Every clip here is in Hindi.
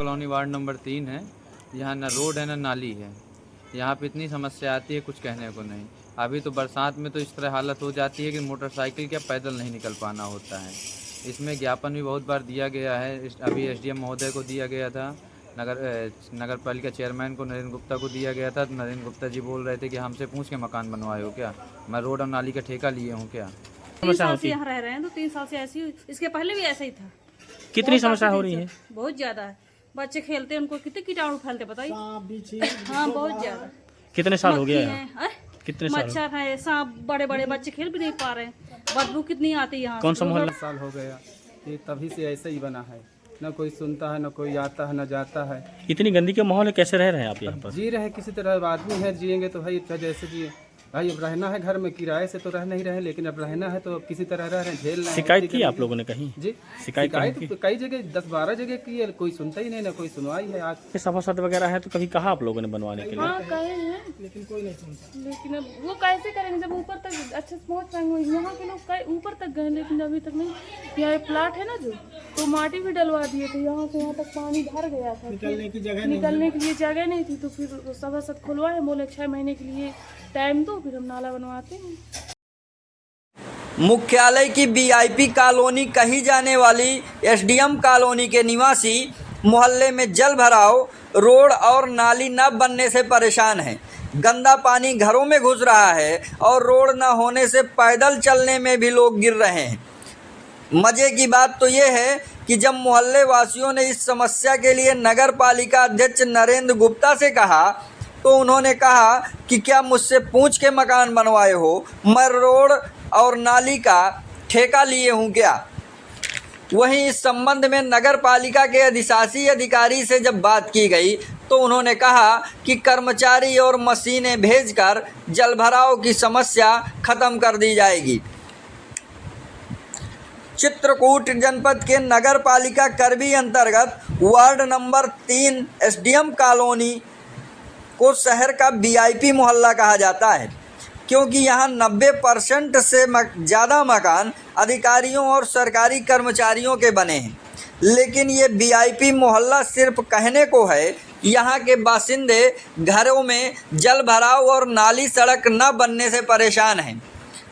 कॉलोनी वार्ड नंबर 3 है। यहाँ न रोड है न नाली है। यहाँ पे इतनी समस्या आती है कुछ कहने को नहीं। अभी तो बरसात में तो इस तरह हालत हो जाती है कि मोटरसाइकिल क्या पैदल नहीं निकल पाना होता है। इसमें ज्ञापन भी बहुत बार दिया गया है। अभी एसडीएम महोदय को दिया गया था, नगर पालिका चेयरमैन को नरेंद्र गुप्ता को दिया गया था। नरेंद्र गुप्ता जी बोल रहे थे कि हमसे पूछ के मकान बनवाए हो क्या, मैं रोड और नाली का ठेका लिए हूँ क्या। 3 साल से यहाँ रह रहे हैं तो 3 साल से ऐसी, इसके पहले भी ऐसा ही था। कितनी समस्या हो रही है? बहुत ज्यादा है। बच्चे खेलते हैं, उनको कितने कीटाणु फैलते बताइए। हाँ बहुत ज्यादा। कितने साल हो गया है? कितने साल? मच्छर है, सांप, बड़े बड़े बच्चे खेल भी नहीं पा रहे हैं। बदबू कितनी आती है यहाँ। कौन सा मोहल्ला? साल हो गया कि तभी से ऐसे ही बना है, न कोई सुनता है, न कोई आता है, न जाता है। इतनी गंदगी के माहौल में कैसे रह रहे हैं आप यहाँ पर? जी रहे किसी तरह, आदमी है, जिएंगे तो भाई जैसे जिए भाई। अब रहना है घर में, किराए से तो रह नहीं रहे, लेकिन अब रहना है तो अब किसी तरह रह रहे हैं, झेल रहे हैं। शिकायत की आप लोगों ने कहीं? जी शिकायत तो कई जगह 10-12 जगह की है, कोई सुनता ही नहीं, ना कोई सुनवाई है। आज सभासद वगैरह है तो कभी कहा आप लोगों ने बनवाने के लिए? हाँ कहे हैं, लेकिन कोई नहीं सुनता। लेकिन अब वो कैसे करेंगे जब ऊपर तक अच्छे से पहुँच पाएंगे। यहाँ के लोग ऊपर तक गए लेकिन अभी तक नहीं। यहाँ एक प्लाट है ना जो, तो माटी भी डलवा दिए थे, यहाँ से यहाँ तक पानी भर गया था, निकलने के लिए जगह नहीं थी। तो फिर सभासद खुलवाए, बोले 6 महीने के लिए टाइम दो, फिर हम नाला बनवाते हैं। मुख्यालय की वीआईपी कॉलोनी कही जाने वाली एसडीएम कॉलोनी के निवासी मोहल्ले में जल भराव, रोड और नाली न बनने से परेशान हैं। गंदा पानी घरों में घुस रहा है और रोड न होने से पैदल चलने में भी लोग गिर रहे हैं। मज़े की बात तो ये है कि जब मोहल्ले वासियों ने इस समस्या के लिए नगर पालिका अध्यक्ष नरेंद्र गुप्ता से कहा तो उन्होंने कहा कि क्या मुझसे पूछ के मकान बनवाए हो, मैं रोड और नाली का ठेका लिए हूँ क्या। वहीं इस संबंध में नगर पालिका के अधिशासी अधिकारी से जब बात की गई तो उन्होंने कहा कि कर्मचारी और मशीनें भेजकर जलभराव की समस्या खत्म कर दी जाएगी। चित्रकूट जनपद के नगर पालिका करबी अंतर्गत वार्ड नंबर 3 एसडीएम कॉलोनी को शहर का वीआईपी मोहल्ला कहा जाता है, क्योंकि यहाँ 90% से ज़्यादा मकान अधिकारियों और सरकारी कर्मचारियों के बने हैं। लेकिन ये वीआईपी मोहल्ला सिर्फ कहने को है। यहाँ के बासिंदे घरों में जल भराव और नाली सड़क न बनने से परेशान हैं।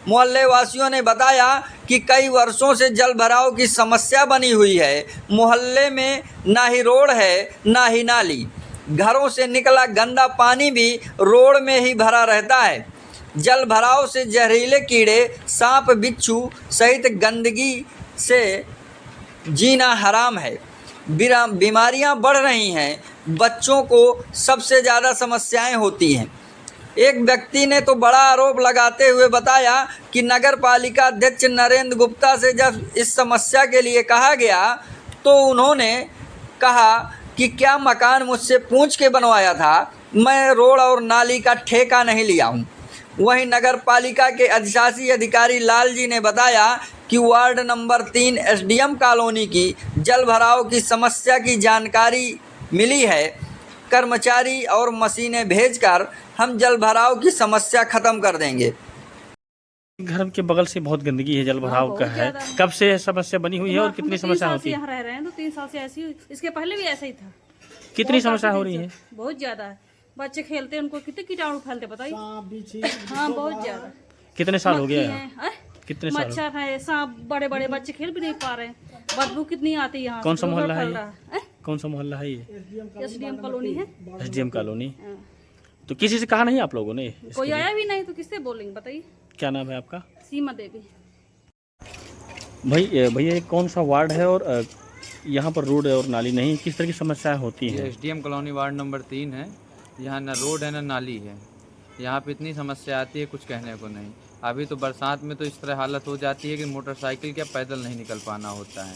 मोहल्ले वासियों ने बताया कि कई वर्षों से जल भराव की समस्या बनी हुई है। मोहल्ले में ना ही रोड है ना ही नाली, घरों से निकला गंदा पानी भी रोड में ही भरा रहता है। जल भराव से जहरीले कीड़े, सांप, बिच्छू सहित गंदगी से जीना हराम है। बीमारियां बढ़ रही हैं, बच्चों को सबसे ज़्यादा समस्याएं होती हैं। एक व्यक्ति ने तो बड़ा आरोप लगाते हुए बताया कि नगर पालिका अध्यक्ष नरेंद्र गुप्ता से जब इस समस्या के लिए कहा गया तो उन्होंने कहा कि क्या मकान मुझसे पूछ के बनवाया था, मैं रोड और नाली का ठेका नहीं लिया हूँ। वहीं नगर पालिका के अधिशासी अधिकारी लाल जी ने बताया कि वार्ड नंबर 3 एसडीएम कॉलोनी की जल भराव की समस्या की जानकारी मिली है। कर्मचारी और मशीनें भेजकर हम जल भराव की समस्या खत्म कर देंगे। घर के बगल से बहुत गंदगी है, जल भराव का है। कब से समस्या बनी हुई है और कितनी समस्या होती है? यहाँ रह रहे हैं तो 3 साल से ऐसी, इसके पहले भी ऐसा ही था। कितनी समस्या हो रही है? बहुत ज्यादा है। बच्चे खेलते हैं, उनको कितने कीटाणु फैलते बताइए। हाँ बहुत ज्यादा। कितने साल हो गया है? कितने साल? मच्छर है, सांप, बड़े बड़े बच्चे खेल भी नहीं पा रहे हैं। बदबू कितनी आती है यहाँ। कौन सा मोहल्ला है ये? कौन सा मोहल्ला है ये? एसडीएम कॉलोनी है। SDM colony. तो किसी से कहा नहीं आप लोगों ने? कोई आया भी नहीं तो किससे बोलेंगे बताइए। क्या नाम है आपका? सीमा देवी। भैया ये कौन सा वार्ड है और यहाँ पर रोड और नाली नहीं, किस तरह की समस्याएं होती हैं? एसडीएम कॉलोनी वार्ड नंबर 3 है। यहाँ न रोड है न नाली है। यहाँ पे इतनी समस्या आती है कुछ कहने को नहीं। अभी तो बरसात में तो इस तरह हालत हो जाती है कि मोटरसाइकिल क्या पैदल नहीं निकल पाना होता है।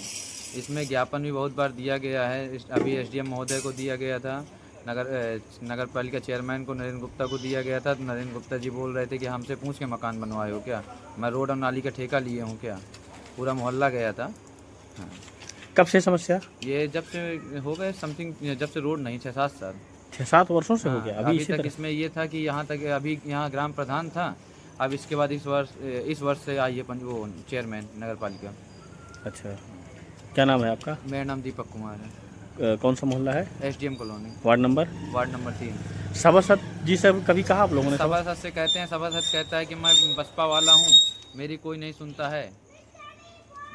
इसमें ज्ञापन भी बहुत बार दिया गया है। अभी एसडीएम महोदय को दिया गया था, नगर पालिका चेयरमैन को नरेंद्र गुप्ता को दिया गया था। नरेंद्र गुप्ता जी बोल रहे थे कि हमसे पूछ के मकान बनवाए हो क्या, मैं रोड और नाली का ठेका लिए हूँ क्या। पूरा मोहल्ला गया था। हाँ। कब से समस्या? ये जब से हो गए समथिंग, जब से रोड नहीं, 6-7 साल, 6-7 वर्षों से हो गया। अभी तक इसमें ये था कि यहाँ तक अभी यहाँ ग्राम प्रधान था। अब इसके बाद इस वर्ष से आई है वो चेयरमैन नगर पालिका। अच्छा, क्या नाम है आपका? मेरा नाम दीपक कुमार है। कौन सा मोहल्ला है? SDM colony, ward number? Ward number 3। सभासद जी से कभी कहा आप लोगों ने? सभासद से कहते हैं, सभासद कहता है कि मैं बसपा वाला हूँ, मेरी कोई नहीं सुनता है,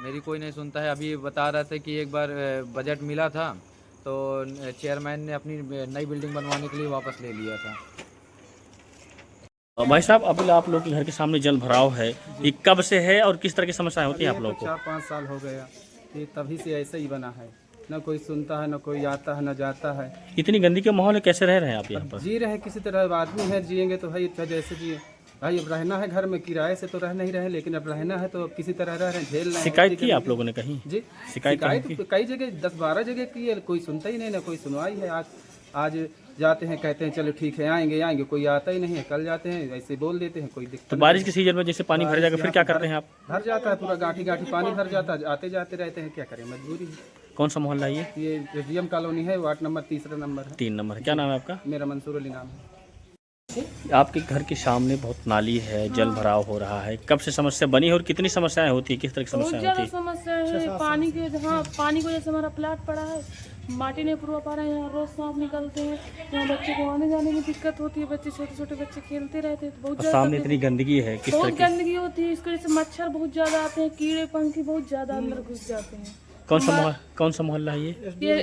मेरी कोई नहीं सुनता है। अभी बता रहा था कि एक बार बजट मिला था तो चेयरमैन ने अपनी नई बिल्डिंग बनवाने के लिए वापस ले लिया था। भाई साहब, अभी आप लोग के घर के सामने जल भराव है, ये कब से है और किस तरह की समस्याएं होती है आप लोगों को? 4-5 साल हो गया, ये तभी से ऐसे ही बना है, न कोई सुनता है, न कोई आता है, न जाता है। इतनी गंदगी के माहौल में कैसे रह रहे हैं आप यहाँ पर? जी रहे किसी तरह, आदमी है, जिएंगे तो भाई चाहे जैसे जिए। भाई अब रहना है घर में, किराए से तो रह नहीं रहे, लेकिन अब रहना है तो किसी तरह रह रहे हैं, झेल रहे हैं। शिकायत की आप लोगों ने कहीं? जी शिकायत कई जगह 10-12 जगह की है, कोई सुनता ही नहीं, ना कोई सुनवाई है। आज जाते हैं, कहते हैं चलो ठीक है आएंगे, कोई आता ही नहीं है। कल जाते हैं, ऐसे बोल देते हैं, कोई दिक्कत तो बारिश के सीजन में जैसे पानी भर जाएगा फिर क्या करते हैं आप? भर जाता है, पूरा गांठी पानी भर जाता है, आते जाते रहते हैं, क्या करें, मजबूरी है। कौन सा मोहल्ला है ये SDM कॉलोनी है, वार्ड नंबर 3 नंबर है। 3 नंबर। क्या नाम है आपका? मेरा मंसूर अली नाम है। आपके घर के सामने बहुत नाली है, जल भराव हो रहा है, कब से समस्या बनी है और कितनी समस्याएं होती है, किस तरह की बहुत समस्याएं ज्यादा होती है? समस्या है पानी की वजह। हाँ, पानी की वजह से हमारा प्लाट पड़ा है, माटी नहीं पुरवा पा रहे हैं, यहाँ रोज सांप निकलते हैं, यहाँ बच्चे को आने जाने में दिक्कत होती है, बच्चे छोटे छोटे बच्चे खेलते रहते हैं, तो बहुत और ज्यादा सामने इतनी गंदगी है, किस तरह बहुत की? गंदगी होती है। इसकी वजह से मच्छर बहुत ज्यादा आते हैं, कीड़े पंखी बहुत ज्यादा अंदर घुस जाते हैं। कौन सा मोहल्ला है ये?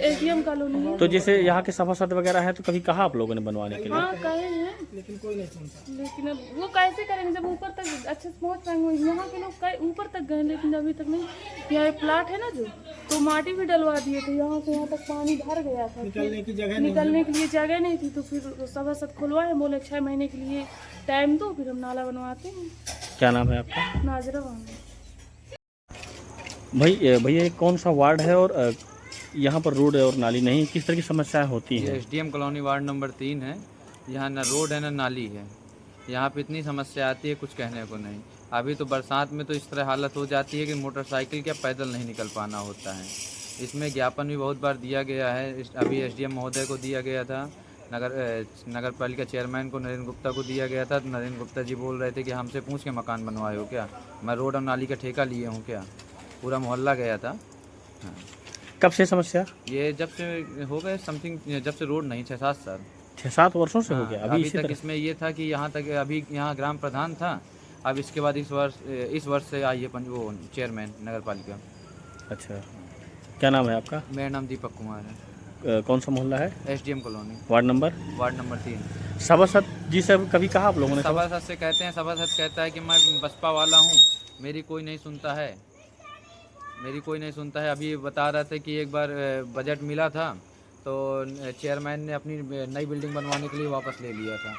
SDM कॉलोनी है। तो जैसे यहाँ के सभासद वगैरह है तो कभी कहा आप लोगों ने बनवाने के लिए? हाँ कहे हैं, लेकिन कोई नहीं सुनता। लेकिन अब वो कैसे करेंगे जब ऊपर तक अच्छे से पहुँच पाएंगे? यहाँ के लोग ऊपर तक गए लेकिन अभी तक नहीं। यहाँ एक प्लाट है ना जो, तो माटी भी डलवा दिए थे, यहाँ से यहाँ तक पानी भर गया था, निकलने के लिए जगह नहीं थी। तो फिर सभासद खुलवाए, बोले 6 महीने के लिए टाइम दो, फिर हम नाला बनवाते हैं। क्या नाम है आपका? नाजरा बानो। भैया कौन सा वार्ड है और यहाँ पर रोड और नाली नहीं, किस तरह की समस्याएं होती ये हैं? SDM कॉलोनी वार्ड नंबर 3 है। यहाँ ना रोड है ना नाली है, यहाँ पे इतनी समस्या आती है कुछ कहने को नहीं। अभी तो बरसात में तो इस तरह हालत हो जाती है कि मोटरसाइकिल क्या पैदल नहीं निकल पाना होता है। इसमें ज्ञापन भी बहुत बार दिया गया है, अभी SDM महोदय को दिया गया था, नगर पालिका चेयरमैन को नरेंद्र गुप्ता को दिया गया था। नरेंद्र गुप्ता जी बोल रहे थे कि हमसे पूछ के मकान बनवाए हो क्या, मैं रोड और नाली का ठेका लिए हूँ क्या, पूरा मोहल्ला गया था। हाँ। कब से समस्या? ये जब से हो गए समथिंग, जब से रोड नहीं, 6-7 साल, 6-7 वर्षों से हो हाँ, गया। अभी तक इसमें ये था कि यहाँ तक अभी यहाँ ग्राम प्रधान था, अब इसके बाद इस वर्ष से आई है वो चेयरमैन नगर पालिका। अच्छा, क्या नाम है आपका? मेरा नाम दीपक कुमार है। कौन सा मोहल्ला है? SDM colony, ward number? Ward number 3। सभासद जी से कभी कहा आप लोगों ने? सभासद से कहते हैं, सभासद कहता है कि मैं बसपा वाला हूँ, मेरी कोई नहीं सुनता है, मेरी कोई नहीं सुनता है। अभी बता रहा था कि एक बार बजट मिला था तो चेयरमैन ने अपनी नई बिल्डिंग बनवाने के लिए वापस ले लिया था।